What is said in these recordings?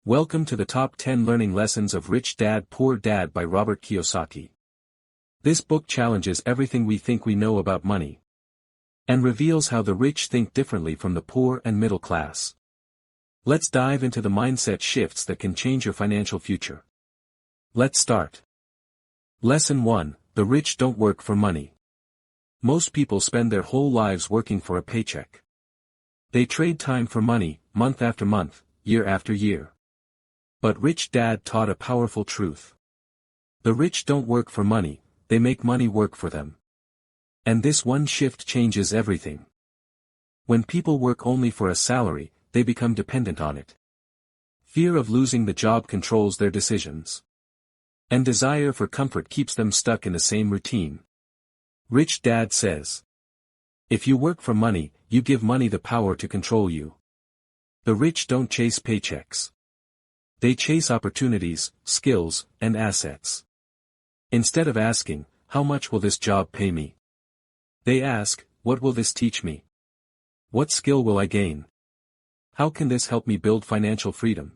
Welcome to the Top 10 Learning Lessons of Rich Dad Poor Dad by Robert Kiyosaki. This book challenges everything we think we know about money and reveals how the rich think differently from the poor and middle class. Let's dive into the mindset shifts that can change your financial future. Let's start. Lesson 1: The rich don't work for money. Most people spend their whole lives working for a paycheck. They trade time for money, month after month, year after year. But Rich Dad taught a powerful truth. The rich don't work for money, they make money work for them. And this one shift changes everything. When people work only for a salary, they become dependent on it. Fear of losing the job controls their decisions. And desire for comfort keeps them stuck in the same routine. Rich Dad says, if you work for money, you give money the power to control you. The rich don't chase paychecks. They chase opportunities, skills, and assets. Instead of asking, how much will this job pay me? They ask, what will this teach me? What skill will I gain? How can this help me build financial freedom?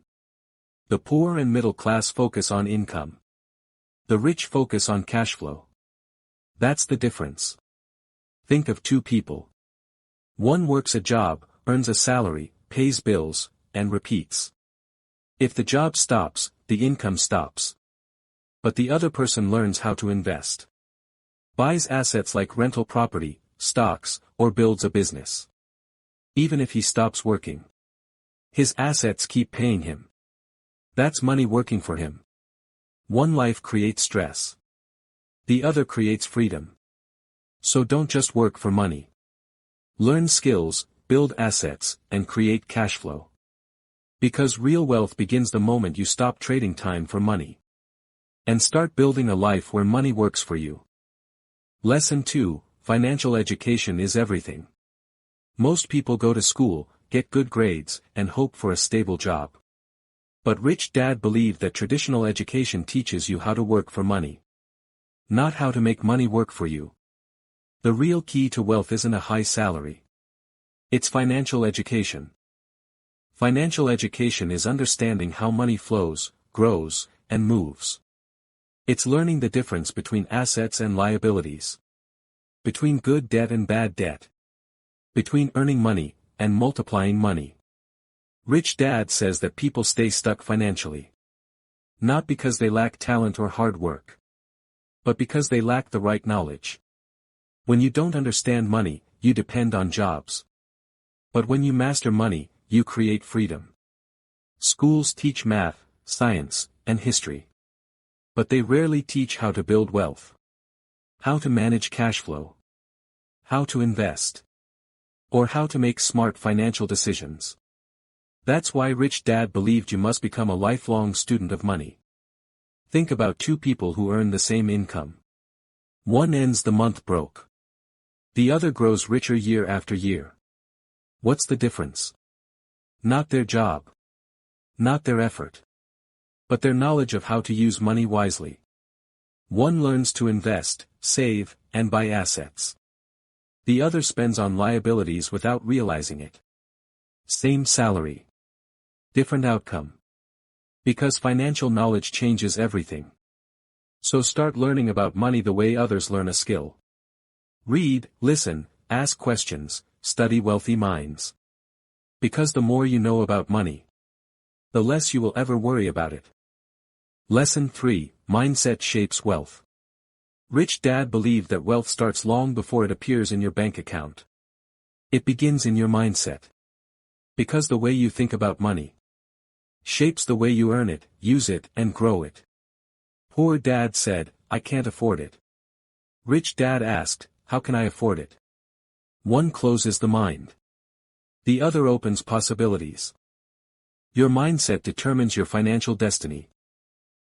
The poor and middle class focus on income. The rich focus on cash flow. That's the difference. Think of two people. One works a job, earns a salary, pays bills, and repeats. If the job stops, the income stops. But the other person learns how to invest. Buys assets like rental property, stocks, or builds a business. Even if he stops working, his assets keep paying him. That's money working for him. One life creates stress. The other creates freedom. So don't just work for money. Learn skills, build assets, and create cash flow. Because real wealth begins the moment you stop trading time for money. And start building a life where money works for you. Lesson 2: Financial education is everything. Most people go to school, get good grades, and hope for a stable job. But Rich Dad believed that traditional education teaches you how to work for money. Not how to make money work for you. The real key to wealth isn't a high salary. It's financial education. Financial education is understanding how money flows, grows, and moves. It's learning the difference between assets and liabilities. Between good debt and bad debt. Between earning money and multiplying money. Rich Dad says that people stay stuck financially. Not because they lack talent or hard work. But because they lack the right knowledge. When you don't understand money, you depend on jobs. But when you master money, you create freedom. Schools teach math, science, and history. But they rarely teach how to build wealth. How to manage cash flow. How to invest. Or how to make smart financial decisions. That's why Rich Dad believed you must become a lifelong student of money. Think about two people who earn the same income. One ends the month broke. The other grows richer year after year. What's the difference? Not their job. Not their effort. But their knowledge of how to use money wisely. One learns to invest, save, and buy assets. The other spends on liabilities without realizing it. Same salary. Different outcome. Because financial knowledge changes everything. So start learning about money the way others learn a skill. Read, listen, ask questions, study wealthy minds. Because the more you know about money, the less you will ever worry about it. Lesson 3: Mindset shapes wealth. Rich Dad believed that wealth starts long before it appears in your bank account. It begins in your mindset. Because the way you think about money shapes the way you earn it, use it, and grow it. Poor Dad said, I can't afford it. Rich Dad asked, how can I afford it? One closes the mind. The other opens possibilities. Your mindset determines your financial destiny.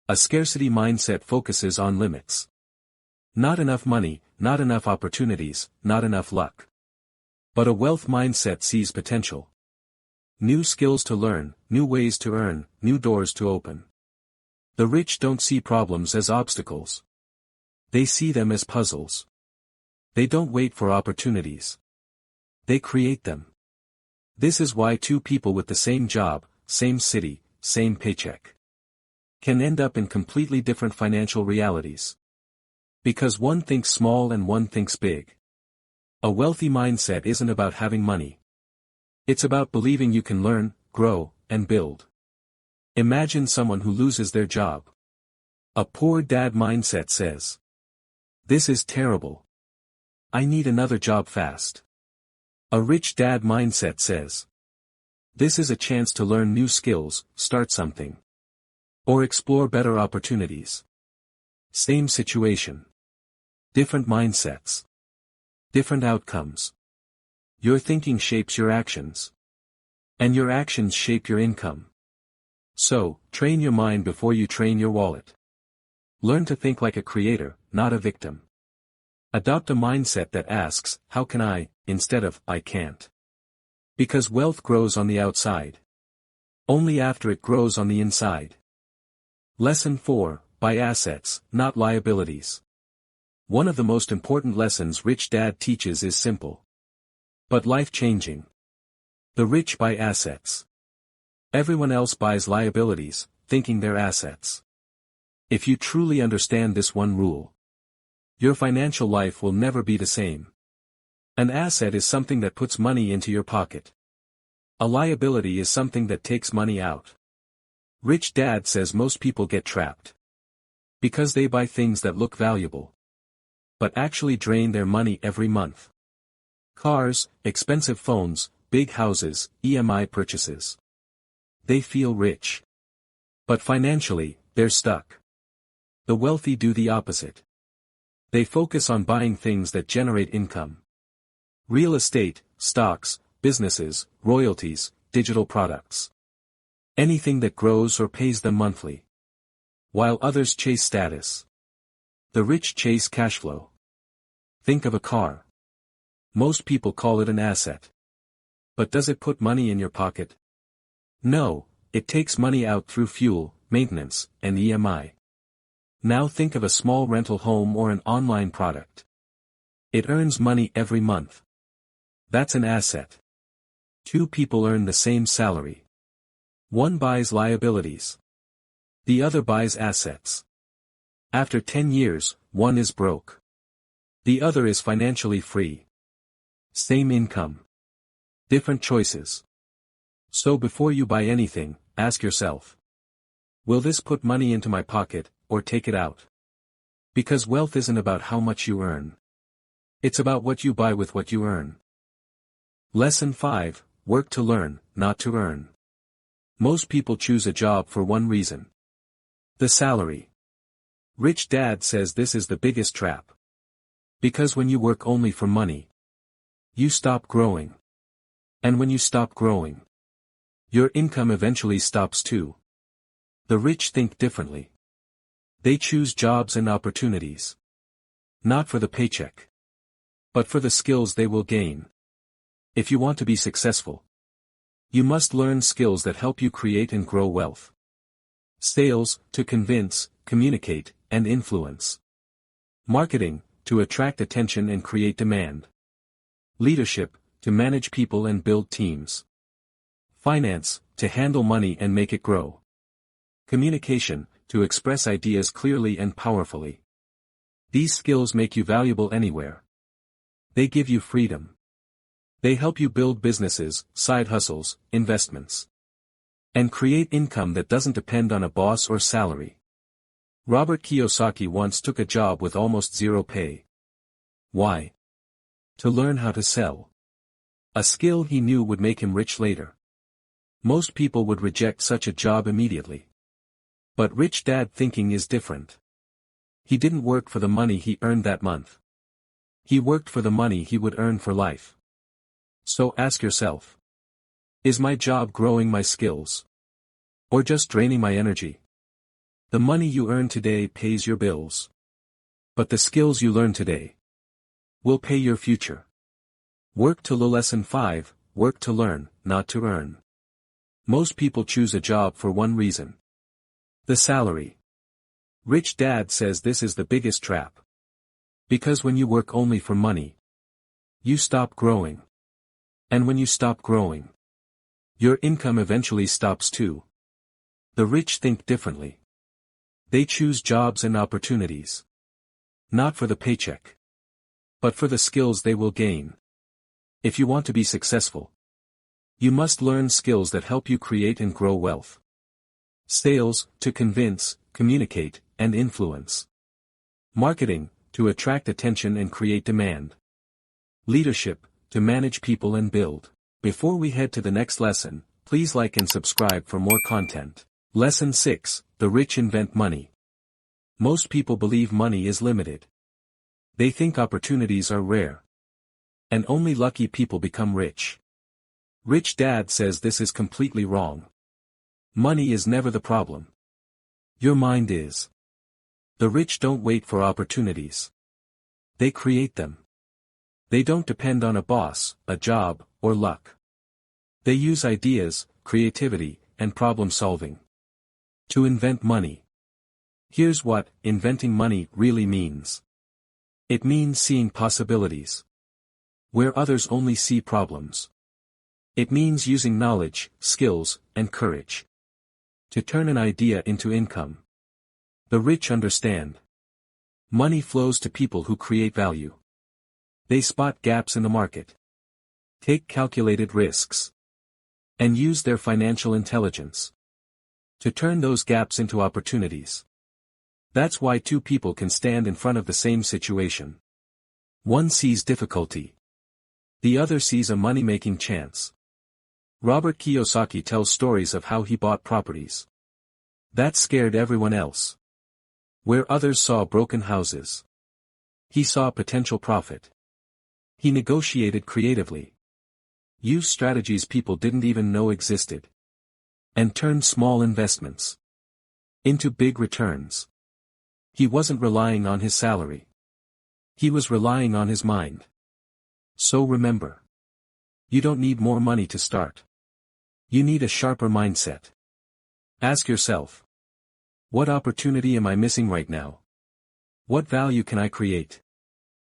A scarcity mindset focuses on limits. Not enough money, not enough opportunities, not enough luck. But a wealth mindset sees potential. New skills to learn, new ways to earn, new doors to open. The rich don't see problems as obstacles. They see them as puzzles. They don't wait for opportunities. They create them. This is why two people with the same job, same city, same paycheck, can end up in completely different financial realities. Because one thinks small and one thinks big. A wealthy mindset isn't about having money. It's about believing you can learn, grow, and build. Imagine someone who loses their job. A poor dad mindset says, "This is terrible. I need another job fast." A rich dad mindset says, "This is a chance to learn new skills, start something, or explore better opportunities." Same situation. Different mindsets. Different outcomes. Your thinking shapes your actions. And your actions shape your income. So, train your mind before you train your wallet. Learn to think like a creator, not a victim. Adopt a mindset that asks, "How can I?" instead of, "I can't." Because wealth grows on the outside. Only after it grows on the inside. Lesson 4, buy assets, not liabilities. One of the most important lessons Rich Dad teaches is simple, but life-changing. The rich buy assets. Everyone else buys liabilities, thinking they're assets. If you truly understand this one rule, your financial life will never be the same. An asset is something that puts money into your pocket. A liability is something that takes money out. Rich Dad says most people get trapped because they buy things that look valuable, but actually drain their money every month. Cars, expensive phones, big houses, EMI purchases. They feel rich. But financially, they're stuck. The wealthy do the opposite. They focus on buying things that generate income. Real estate, stocks, businesses, royalties, digital products. Anything that grows or pays them monthly. While others chase status. The rich chase cash flow. Think of a car. Most people call it an asset. But does it put money in your pocket? No, it takes money out through fuel, maintenance, and EMI. Now think of a small rental home or an online product. It earns money every month. That's an asset. Two people earn the same salary. One buys liabilities. The other buys assets. After 10 years, one is broke. The other is financially free. Same income. Different choices. So before you buy anything, ask yourself, will this put money into my pocket, or take it out? Because wealth isn't about how much you earn. It's about what you buy with what you earn. Lesson 5, work to learn, not to earn. Most people choose a job for one reason. The salary. Rich Dad says this is the biggest trap. Because when you work only for money, you stop growing. And when you stop growing, your income eventually stops too. The rich think differently. They choose jobs and opportunities. Not for the paycheck, but for the skills they will gain. If you want to be successful, you must learn skills that help you create and grow wealth. Sales, to convince, communicate, and influence. Marketing, to attract attention and create demand. Leadership, to manage people and build teams. Finance, to handle money and make it grow. Communication, to express ideas clearly and powerfully. These skills make you valuable anywhere. They give you freedom. They help you build businesses, side hustles, investments, and create income that doesn't depend on a boss or salary. Robert Kiyosaki once took a job with almost zero pay. Why? To learn how to sell. A skill he knew would make him rich later. Most people would reject such a job immediately. But Rich Dad thinking is different. He didn't work for the money he earned that month. He worked for the money he would earn for life. So ask yourself, is my job growing my skills? Or just draining my energy? The money you earn today pays your bills. But the skills you learn today will pay your future. Work to learn. Lesson 5, work to learn, not to earn. Most people choose a job for one reason. The salary. Rich Dad says this is the biggest trap. Because when you work only for money, you stop growing. And when you stop growing, your income eventually stops too. The rich think differently. They choose jobs and opportunities. Not for the paycheck, but for the skills they will gain. If you want to be successful, you must learn skills that help you create and grow wealth. Sales, to convince, communicate, and influence. Marketing, to attract attention and create demand. Leadership, to manage people and build. Before we head to the next lesson, please like and subscribe for more content. Lesson 6, The Rich Invent Money. Most people believe money is limited. They think opportunities are rare. And only lucky people become rich. Rich Dad says this is completely wrong. Money is never the problem. Your mind is. The rich don't wait for opportunities. They create them. They don't depend on a boss, a job, or luck. They use ideas, creativity, and problem solving to invent money. Here's what inventing money really means. It means seeing possibilities where others only see problems. It means using knowledge, skills, and courage to turn an idea into income. The rich understand. Money flows to people who create value. They spot gaps in the market, take calculated risks, and use their financial intelligence to turn those gaps into opportunities. That's why two people can stand in front of the same situation. One sees difficulty. The other sees a money-making chance. Robert Kiyosaki tells stories of how he bought properties that scared everyone else. Where others saw broken houses, he saw potential profit. He negotiated creatively, used strategies people didn't even know existed, and turned small investments into big returns. He wasn't relying on his salary. He was relying on his mind. So remember, you don't need more money to start. You need a sharper mindset. Ask yourself, what opportunity am I missing right now? What value can I create?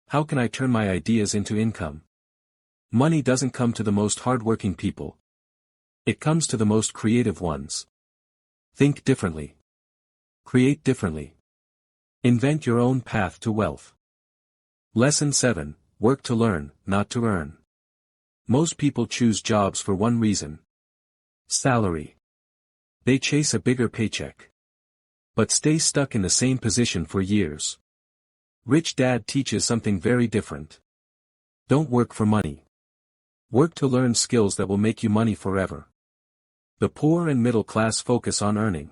How can I turn my ideas into income? Money doesn't come to the most hardworking people. It comes to the most creative ones. Think differently. Create differently. Invent your own path to wealth. Lesson 7, Work to learn, not to earn. Most people choose jobs for one reason. Salary. They chase a bigger paycheck, but stay stuck in the same position for years. Rich Dad teaches something very different. Don't work for money. Work to learn skills that will make you money forever. The poor and middle class focus on earning.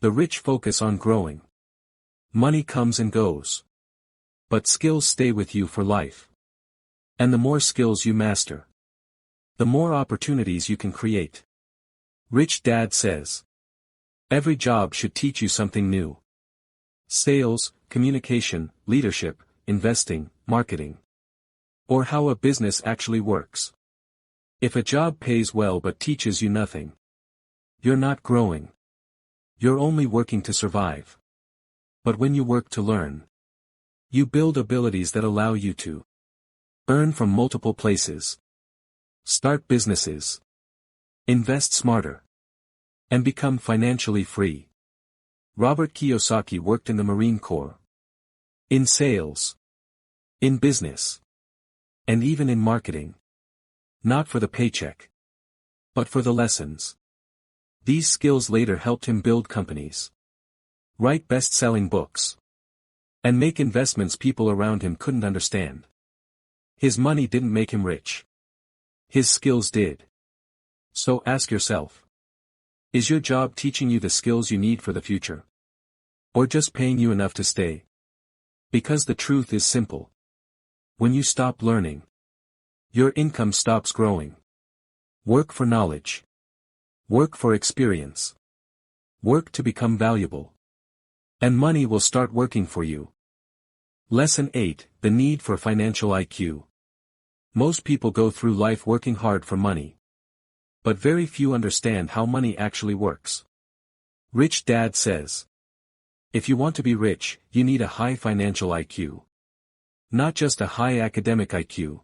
The rich focus on growing. Money comes and goes, but skills stay with you for life. And the more skills you master, the more opportunities you can create. Rich Dad says, every job should teach you something new. Sales, communication, leadership, investing, marketing. Or how a business actually works. If a job pays well but teaches you nothing, you're not growing. You're only working to survive. But when you work to learn, you build abilities that allow you to earn from multiple places, start businesses, invest smarter, and become financially free. Robert Kiyosaki worked in the Marine Corps, in sales, in business, and even in marketing. Not for the paycheck, but for the lessons. These skills later helped him build companies, write best-selling books, and make investments people around him couldn't understand. His money didn't make him rich. His skills did. So ask yourself, is your job teaching you the skills you need for the future? Or just paying you enough to stay? Because the truth is simple. When you stop learning, your income stops growing. Work for knowledge. Work for experience. Work to become valuable. And money will start working for you. Lesson 8, The Need for Financial IQ. Most people go through life working hard for money. But very few understand how money actually works. Rich Dad says, if you want to be rich, you need a high financial IQ. Not just a high academic IQ.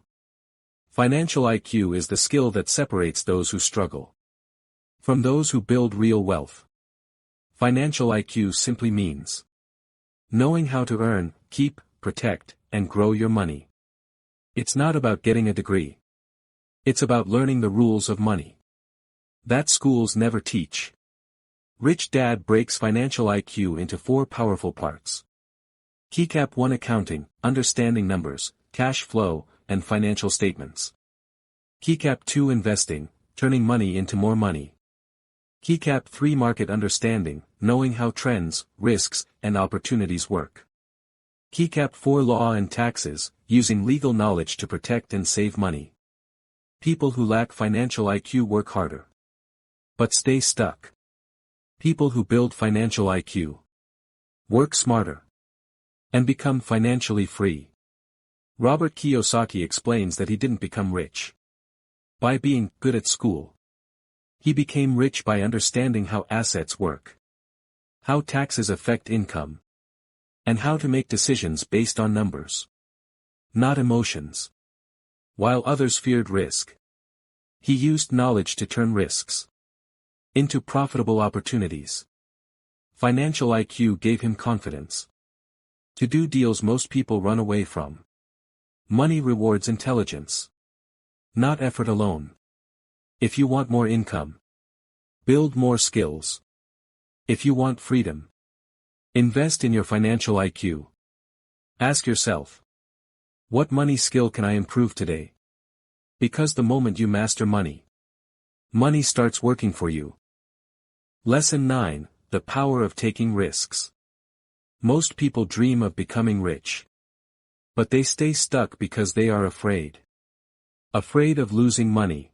Financial IQ is the skill that separates those who struggle from those who build real wealth. Financial IQ simply means knowing how to earn, keep, protect, and grow your money. It's not about getting a degree. It's about learning the rules of money that schools never teach. Rich Dad breaks financial IQ into 4 powerful parts. Keycap 1: Accounting, understanding numbers, cash flow, and financial statements. Keycap 2: Investing, turning money into more money. Keycap 3: Market understanding, knowing how trends, risks, and opportunities work. Keycap 4: Law and taxes, using legal knowledge to protect and save money. People who lack financial IQ work harder, but stay stuck. People who build financial IQ work smarter and become financially free. Robert Kiyosaki explains that he didn't become rich by being good at school. He became rich by understanding how assets work, how taxes affect income, and how to make decisions based on numbers, not emotions. While others feared risk, he used knowledge to turn risks into profitable opportunities. Financial IQ gave him confidence to do deals most people run away from. Money rewards intelligence, not effort alone. If you want more income, build more skills. If you want freedom, invest in your financial IQ. Ask yourself, what money skill can I improve today? Because the moment you master money, money starts working for you. Lesson 9: The power of taking risks. Most people dream of becoming rich, but they stay stuck because they are afraid. Afraid of losing money.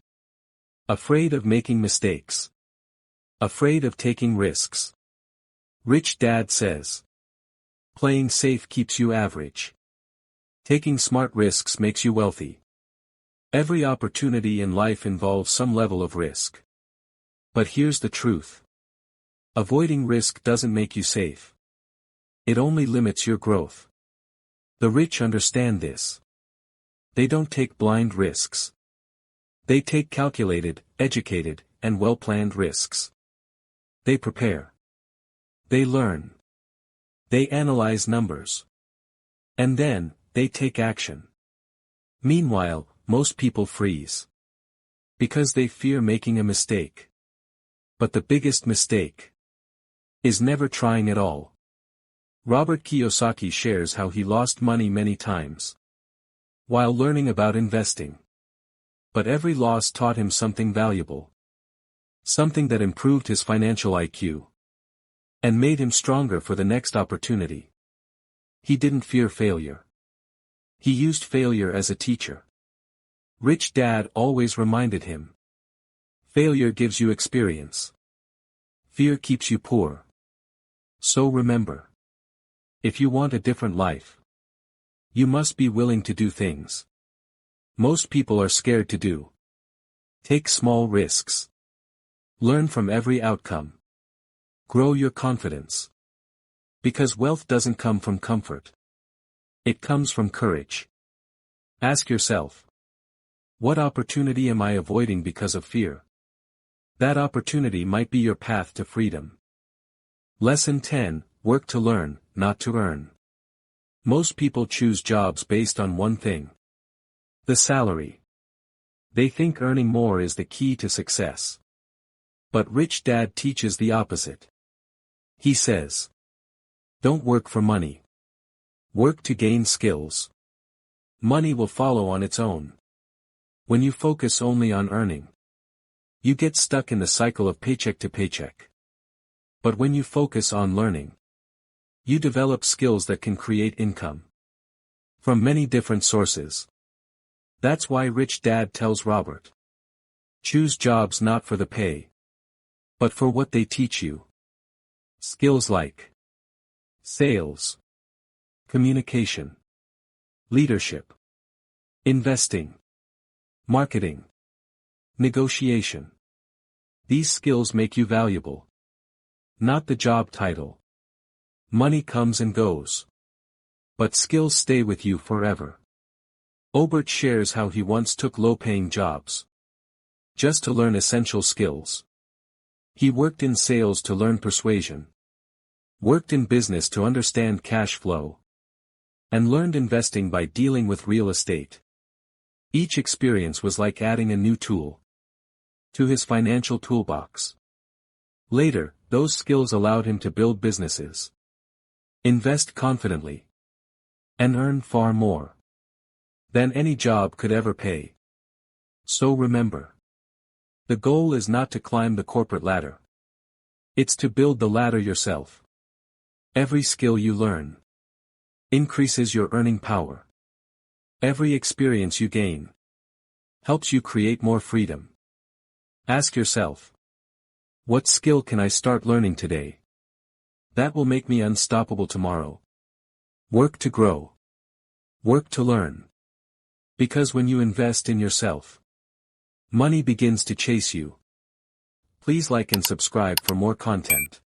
Afraid of making mistakes. Afraid of taking risks. Rich Dad says, playing safe keeps you average. Taking smart risks makes you wealthy. Every opportunity in life involves some level of risk. But here's the truth. Avoiding risk doesn't make you safe. It only limits your growth. The rich understand this. They don't take blind risks. They take calculated, educated, and well-planned risks. They prepare. They learn. They analyze numbers. And then, they take action. Meanwhile, most people freeze because they fear making a mistake. But the biggest mistake is never trying at all. Robert Kiyosaki shares how he lost money many times while learning about investing. But every loss taught him something valuable. Something that improved his financial IQ and made him stronger for the next opportunity. He didn't fear failure. He used failure as a teacher. Rich Dad always reminded him. Failure gives you experience. Fear keeps you poor. So remember. If you want a different life, you must be willing to do things most people are scared to do. Take small risks. Learn from every outcome. Grow your confidence. Because wealth doesn't come from comfort. It comes from courage. Ask yourself, what opportunity am I avoiding because of fear? That opportunity might be your path to freedom. Lesson 10: Work to learn, not to earn. Most people choose jobs based on one thing: the salary. They think earning more is the key to success. But Rich Dad teaches the opposite. He says, don't work for money. Work to gain skills. Money will follow on its own. When you focus only on earning, you get stuck in the cycle of paycheck to paycheck. But when you focus on learning, you develop skills that can create income from many different sources. That's why Rich Dad tells Robert, choose jobs not for the pay, but for what they teach you. Skills like sales, communication, leadership, investing, marketing, negotiation. These skills make you valuable, not the job title. Money comes and goes, but skills stay with you forever. Obert shares how he once took low-paying jobs just to learn essential skills. He worked in sales to learn persuasion, Worked in business to understand cash flow. And learned investing by dealing with real estate. Each experience was like adding a new tool to his financial toolbox. Later, those skills allowed him to build businesses, invest confidently, and earn far more than any job could ever pay. So remember, the goal is not to climb the corporate ladder. It's to build the ladder yourself. Every skill you learn increases your earning power. Every experience you gain helps you create more freedom. Ask yourself, what skill can I start learning today? That will make me unstoppable tomorrow. Work to grow. Work to learn. Because when you invest in yourself, money begins to chase you. Please like and subscribe for more content.